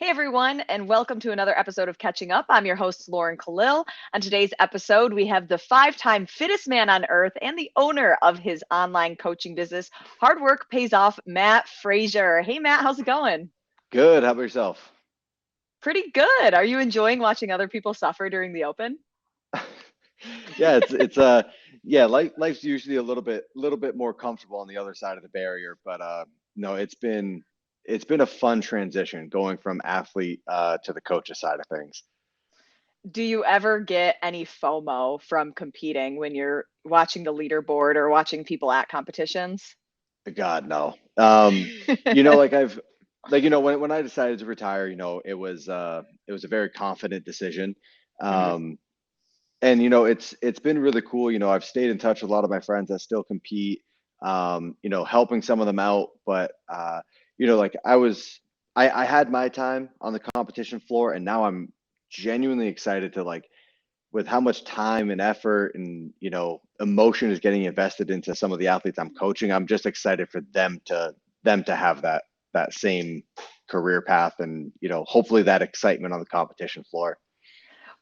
everyone, and welcome to another episode of Catching Up. I'm your host, Lauren Kalil. On today's episode, we have the five-time fittest man on earth and the owner of his online coaching business, Hard Work Pays Off, Matt Fraser. Hey, Matt, how's it going? Good. How about yourself? Pretty good. Are you enjoying watching other people suffer during the Open? Yeah, it's life's usually a little bit more comfortable on the other side of the barrier, but no, it's been a fun transition going from athlete to the coach's side of things. Do you ever get any FOMO from competing when you're watching the leaderboard or watching people at competitions? God, no. Like when I decided to retire, it was a very confident decision. Mhm. Um, and it's been really cool. I've stayed in touch with a lot of my friends that still compete, helping some of them out. But like I had my time on the competition floor, and now I'm genuinely excited to, like, with how much time and effort and emotion is getting invested into some of the athletes I'm coaching. I'm just excited for them to have that same career path, and hopefully that excitement on the competition floor.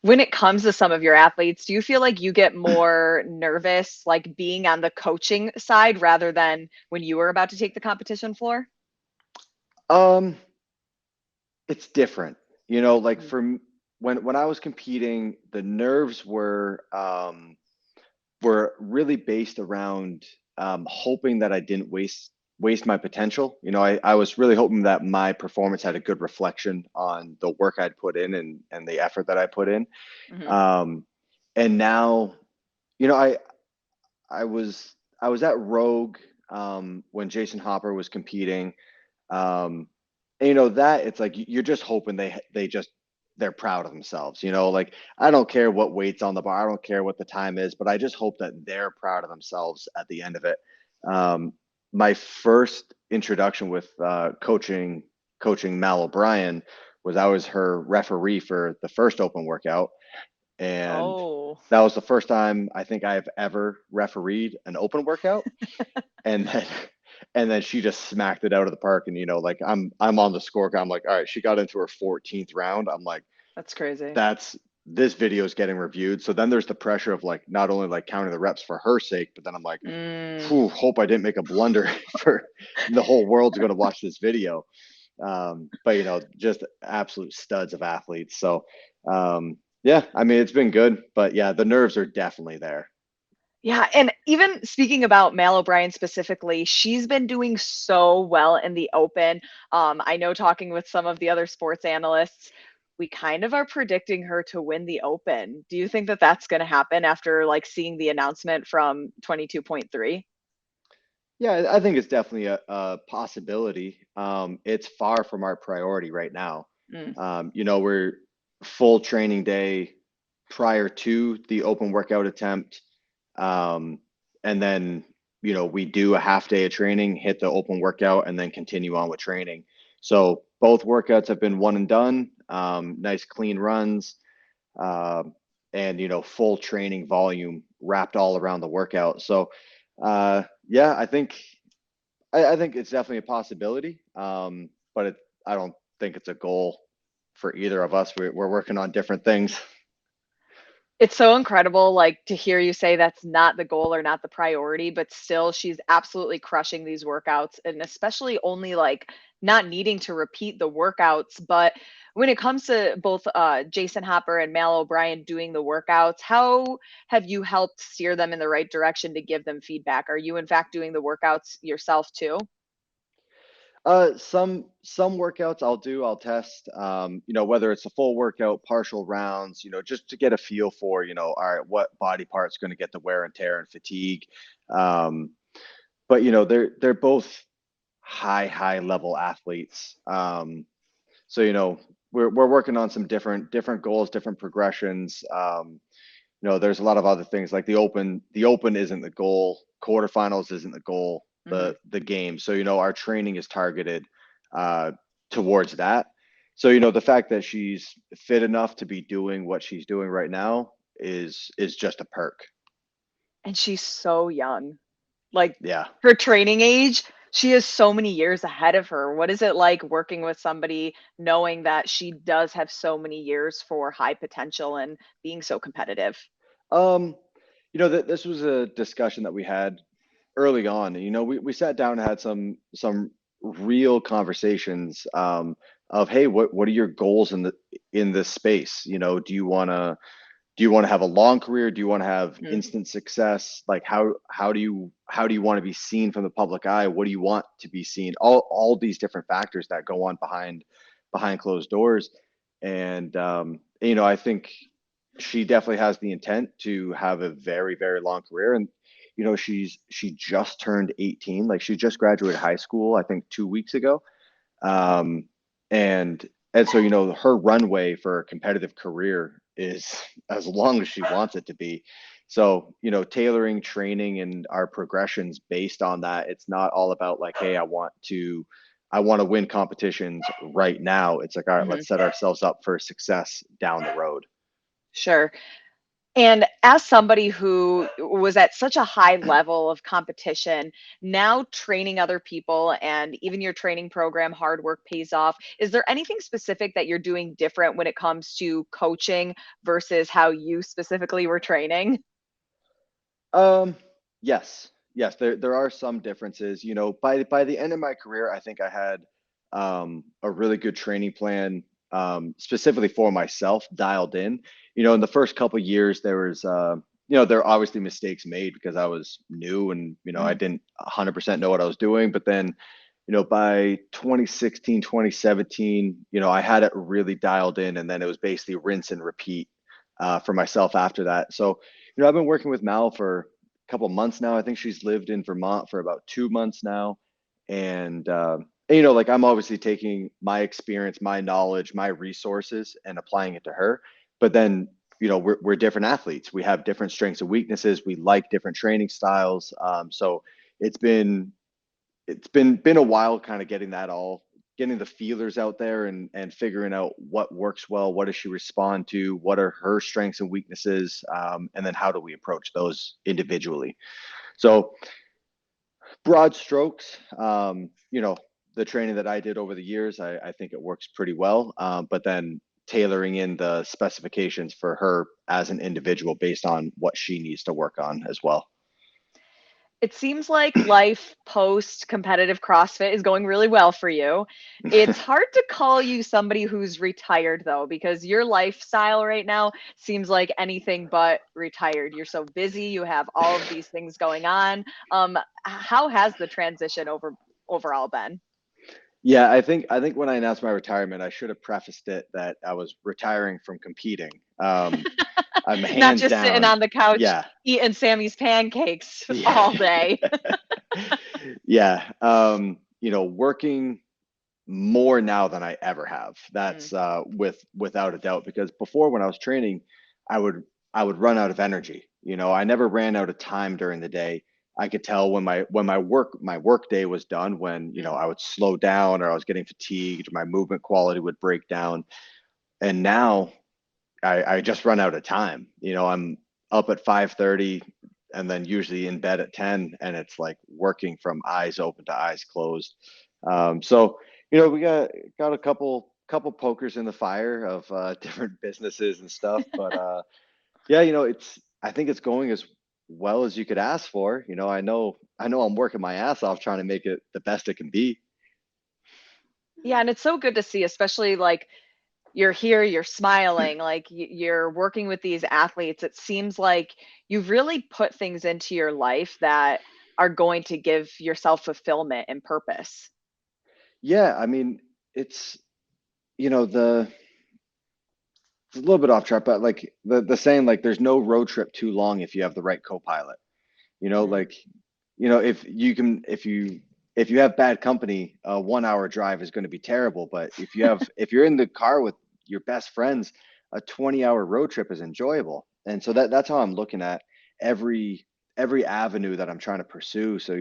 When it comes to some of your athletes, do you feel like you get more nervous, like being on the coaching side rather than when you were about to take the competition floor? Um, it's different, like Mm. when I was competing, the nerves were really based around hoping that I didn't waste my potential. I was really hoping that my performance had a good reflection on the work I'd put in and the effort that I put in. Mhm. Um, and now, you know, I I was I was at Rogue when Jason Hopper was competing. Um, and that it's like you're just hoping they're proud of themselves. Like, I don't care what weight's on the bar, I don't care what the time is, but I just hope that they're proud of themselves at the end of it. Um, my first introduction with coaching Mal O'Brien was I was her referee for the first open workout, and Oh, that was the first time I think I've ever refereed an open workout. And then and then she just smacked it out of the park. And like, I'm on the scorecard, I'm like, all right, she got into her 14th round. I'm like, that's crazy. that's this video is getting reviewed. So then there's the pressure of, like, not only like counting the reps for her sake, but then I'm like, Mm. whew, hope I didn't make a blunder for the whole world's going to watch this video. But just absolute studs of athletes. So yeah, I mean, it's been good, but yeah, the nerves are definitely there. Yeah, and even speaking about Mal O'Brien specifically, she's been doing so well in the Open. I know talking with some of the other sports analysts, we kind of are predicting her to win the Open. Do you think that that's going to happen after like seeing the announcement from 22.3? Yeah, I think it's definitely a possibility. It's far from our priority right now. Mm, We're full training day prior to the open workout attempt. Um, and then, we do a half day of training, hit the open workout, and then continue on with training. So both workouts have been one and done, nice clean runs, um, and, full training volume wrapped all around the workout. So, yeah, I think it's definitely a possibility, but I don't think it's a goal for either of us. We're working on different things. it's so incredible, like, to hear you say that's not the goal or not the priority, but still she's absolutely crushing these workouts, and especially only, like, not needing to repeat the workouts. But when it comes to both, Jason Hopper and Mal O'Brien doing the workouts, how have you helped steer them in the right direction to give them feedback? Are you, in fact, doing the workouts yourself too? Some workouts I'll test, whether it's a full workout, partial rounds, just to get a feel for, all right, what body part's going to get the wear and tear and fatigue. Um, but they're both high level athletes. So we're working on some different goals, different progressions. There's a lot of other things, like the open isn't the goal, quarterfinals isn't the goal, Mhm. the game. So our training is targeted uh towards that. So the fact that she's fit enough to be doing what she's doing right now is just a perk. And she's so young. Like, Yeah. her training age, She has so many years ahead of her. What is it like working with somebody knowing that she does have so many years for high potential and being so competitive? Um, this was a discussion that we had early on. We sat down and had some real conversations of, hey, what are your goals in this space? Do you want to have a long career? Do you want to have Mhm, instant success? Like how do you want to be seen from the public eye? What do you want to be seen? All these different factors that go on behind closed doors. And I think she definitely has the intent to have a very, very long career. And she just turned 18. Like she just graduated high school, I think 2 weeks ago. Um, and so her runway for a competitive career is as long as she wants it to be. So tailoring training and our progressions based on that. It's not all about like, hey, I want to win competitions right now. It's like, all right, mhm. let's set ourselves up for success down the road. Sure. And as somebody who was at such a high level of competition, now training other people and even your training program, hard work pays off. Is there anything specific that you're doing different when it comes to coaching versus how you specifically were training? Um, yes, yes, there are some differences. By the end of my career, I think I had a really good training plan specifically for myself dialed in. In the first couple years, there were obviously mistakes made because I was new and I Mhm, didn't 100% know what I was doing. But then, by 2016, 2017, I had it really dialed in, and then it was basically rinse and repeat for myself after that. So I've been working with Mal for a couple months now. I think she's lived in Vermont for about 2 months now. And like I'm obviously taking my experience, my knowledge, my resources and applying it to her. But then, we're different athletes. We have different strengths and weaknesses. We like different training styles. So it's been it's been a while kind of getting the feelers out there and figuring out what works well, what does she respond to, what are her strengths and weaknesses, and then how do we approach those individually. So broad strokes, the training that I did over the years, I think it works pretty well, but then tailoring in the specifications for her as an individual based on what she needs to work on as well. It seems like life post competitive CrossFit is going really well for you. It's hard to call you somebody who's retired though, because your lifestyle right now seems like anything but retired. You're so busy, you have all of these things going on. How has the transition overall been? Yeah, I think when I announced my retirement, I should have prefaced it that I was retiring from competing. I'm Not hands just sitting down. on the couch Yeah, eating Sammy's pancakes yeah, all day. yeah. Working more now than I ever have. Mm, That's without a doubt. Because before, when I was training, I would I would run out of energy. I never ran out of time during the day. I could tell when my work day was done, when mm. I would slow down or I was getting fatigued, my movement quality would break down. And now I just run out of time. I'm up at 5:30 and then usually in bed at 10, and it's like working from eyes open to eyes closed. So we got a couple pokers in the fire of different businesses and stuff, but yeah, I think it's going as well as you could ask for. I know I'm working my ass off trying to make it the best it can be. Yeah, and it's so good to see, especially like you're here, you're smiling, like you're working with these athletes. It seems like you've really put things into your life that are going to give yourself fulfillment and purpose. Yeah, I mean, it's you know the it's a little bit off track, but like the saying, like there's no road trip too long if you have the right co-pilot. Mm, Like if you have bad company, a 1 hour drive is going to be terrible. But if you're in the car with your best friends, a 20-hour road trip is enjoyable. And so that's how I'm looking at every every avenue that I'm trying to pursue. So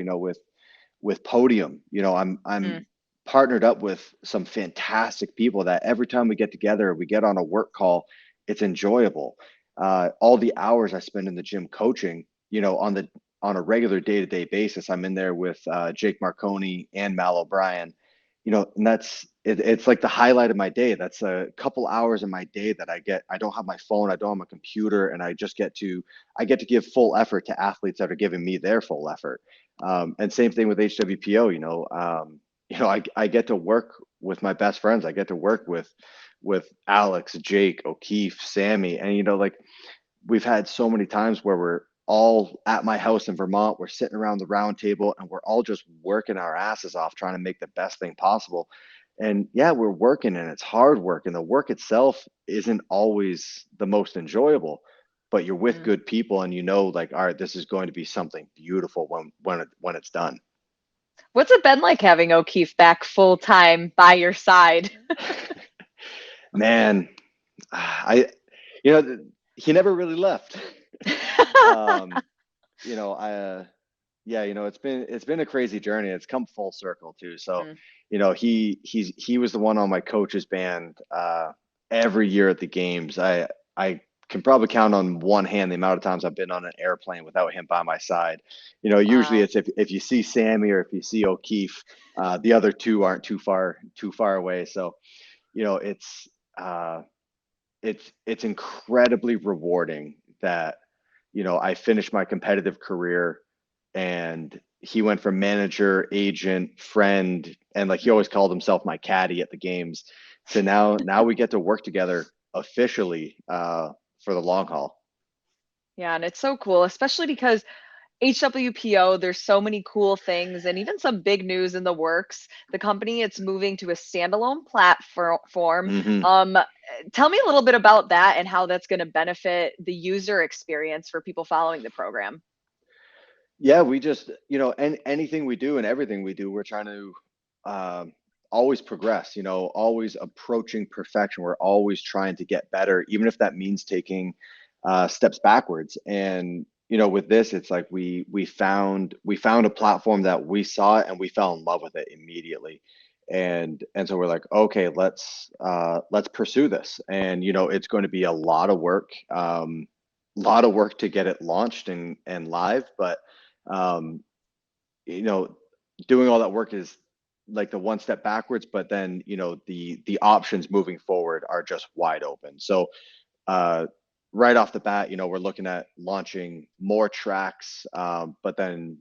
with Podium, mm. I'm partnered up with some fantastic people that every time we get together, we get on a work call, it's enjoyable. All the hours I spend in the gym coaching, on the on a regular day-to-day basis, I'm in there with Jake Marconi and Mal O'Brien, and it's like the highlight of my day. That's a couple hours of my day that I don't have my phone, I don't have my computer, and I get to give full effort to athletes that are giving me their full effort. And same thing with HWPO. I get to work with my best friends. I get to work with Alex, Jake, O'Keefe, Sammy, and like we've had so many times where we're all at my house in Vermont. We're sitting around the round table and we're all just working our asses off trying to make the best thing possible. And yeah, we're working and it's hard work, and the work itself isn't always the most enjoyable, but you're with Mm. good people and like, all right, this is going to be something beautiful when it's done. What's it been like having O'Keefe back full time by your side? Man, I, you know, he never really left. um, yeah, it's been a crazy journey. It's come full circle too. So, Mm. he was the one on my coach's band every year at the games. I can probably count on one hand the amount of times I've been on an airplane without him by my side. Usually Wow. it's if you see Sammy or if you see O'Keefe, the other two aren't too far away. So, you know, it's uh it's incredibly rewarding that I finished my competitive career and he went from manager, agent, friend, and like he always called himself my caddy at the games. So now we get to work together officially for the long haul. Yeah, and it's so cool, especially because HWPO, there's so many cool things and even some big news in the works. The company, it's moving to a standalone platform. Hmm. Um, Tell me a little bit about that and how that's going to benefit the user experience for people following the program. Yeah, we just, anything we do and everything we do, we're trying to um, always progress, always approaching perfection. We're always trying to get better, even if that means taking steps backwards. And, with this, it's like we found a platform that we saw and we fell in love with it immediately. And so we're like, okay, let's pursue this. And, it's going to be a lot of work to get it launched and live, but um, you know, doing all that work is like the one step backwards, but then the options moving forward are just wide open. So uh, right off the bat, we're looking at launching more tracks, but then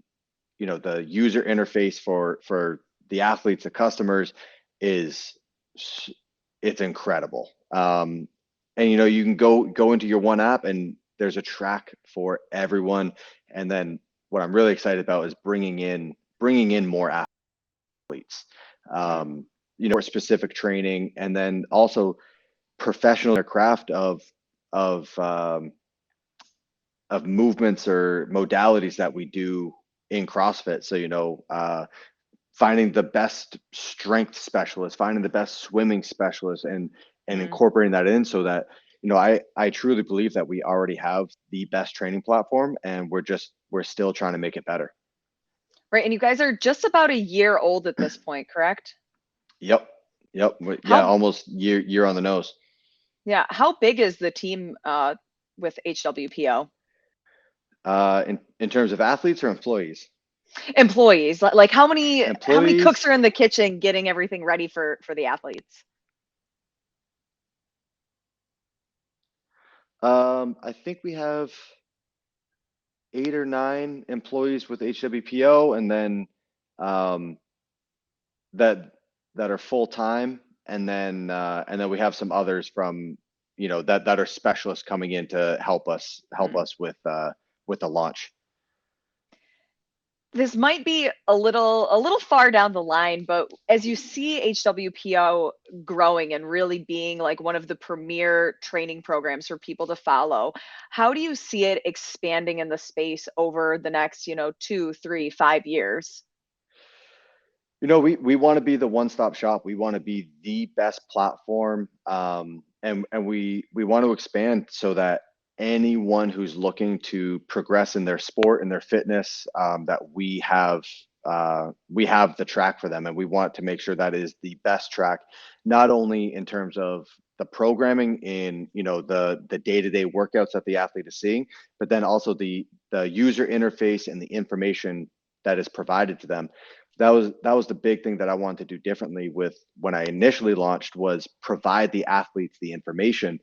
the user interface for the athletes, the customers is it's incredible. And you can go into your one app and there's a track for everyone. And then what I'm really excited about is bringing in more athletes, Mm. more specific training, and then also professional craft of movements or modalities that we do in CrossFit. So finding the best strength specialist, finding the best swimming specialist, and Mm. incorporating that in so that I truly believe that we already have the best training platform, and we're still trying to make it better. Right. And you guys are just about a year old at this point, correct? Yep. Yep. Yeah, How, almost year on the nose. yeah, how big is the team with HWPO? In terms of athletes or employees? Employees, like how many cooks Employees, are in the kitchen getting everything ready for the athletes? I think we have 8 or 9 employees with HWPO, and then um, that that are full time, and then we have some others from that are specialists coming in to help us with the launch. This might be a little far down the line, but as you see HWPO growing and really being like one of the premier training programs for people to follow, how do you see it expanding in the space over the next, 2, 3, 5 years? We want to be the one-stop shop. We want to be the best platform, and we want to expand so that anyone who's looking to progress in their sport and their fitness, that we have the track for them, and we want to make sure that is the best track, not only in terms of the programming in, the day-to-day workouts that the athlete is seeing, but then also the user interface and the information that is provided to them. That was the big thing that I wanted to do differently with when I initially launched, was provide the athletes the information.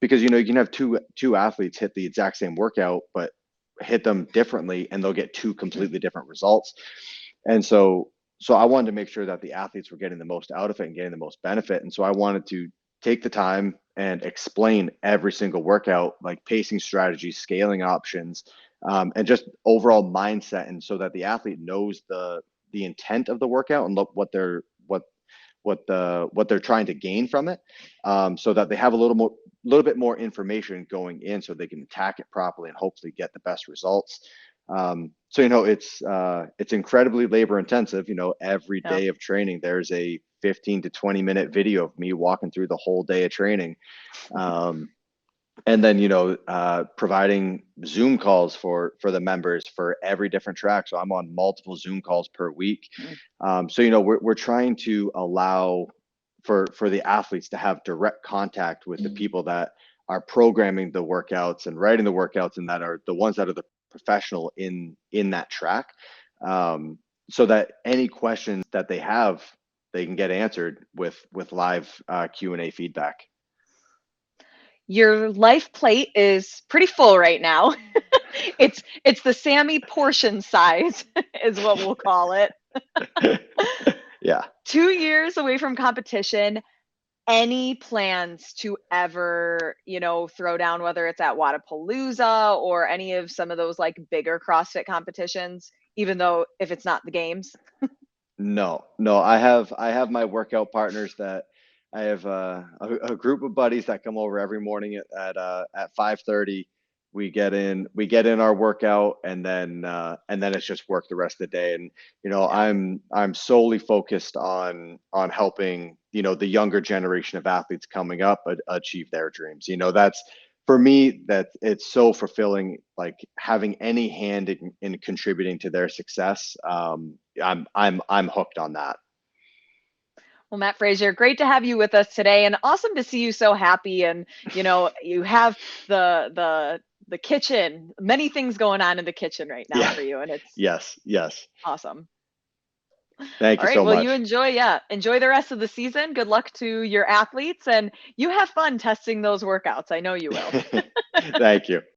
Because you can have two athletes hit the exact same workout, but hit them differently, and they'll get two completely different results. And so I wanted to make sure that the athletes were getting the most out of it and getting the most benefit. And so I wanted to take the time and explain every single workout, like pacing strategies, scaling options, and just overall mindset, and so that the athlete knows the intent of the workout and look what they're trying to gain from it, so that they have a little bit more information going in, so they can attack it properly and hopefully get the best results. So it's incredibly labor intensive. Every Yeah. day of training, there's a 15 to 20-minute video of me walking through the whole day of training. And then providing Zoom calls for the members for every different track. So I'm on multiple Zoom calls per week. So we're trying to allow for the athletes to have direct contact with the people that are programming the workouts and writing the workouts, and that are the ones that are the professional in that track, so that any questions that they have, they can get answered with live Q&A feedback. Your life plate is pretty full right now. It's the Sammy portion size is what we'll call it. Yeah. 2 years away from competition. Any plans to ever, throw down, whether it's at Wadapalooza or any of some of those like bigger CrossFit competitions, even though if it's not the games? No, I have my workout partners that I have a group of buddies that come over every morning at 5:30. We get in our workout, and then it's just work the rest of the day. And I'm solely focused on helping the younger generation of athletes coming up achieve their dreams. That's, for me, that it's so fulfilling, like having any hand in contributing to their success. I'm hooked on that. Well, Matt Fraser, great to have you with us today, and awesome to see you so happy. And you have the kitchen, many things going on in the kitchen right now for you, and it's yes awesome. Thank All you right, so well, much. you enjoy the rest of the season. Good luck to your athletes, and you have fun testing those workouts. I know you will. Thank you.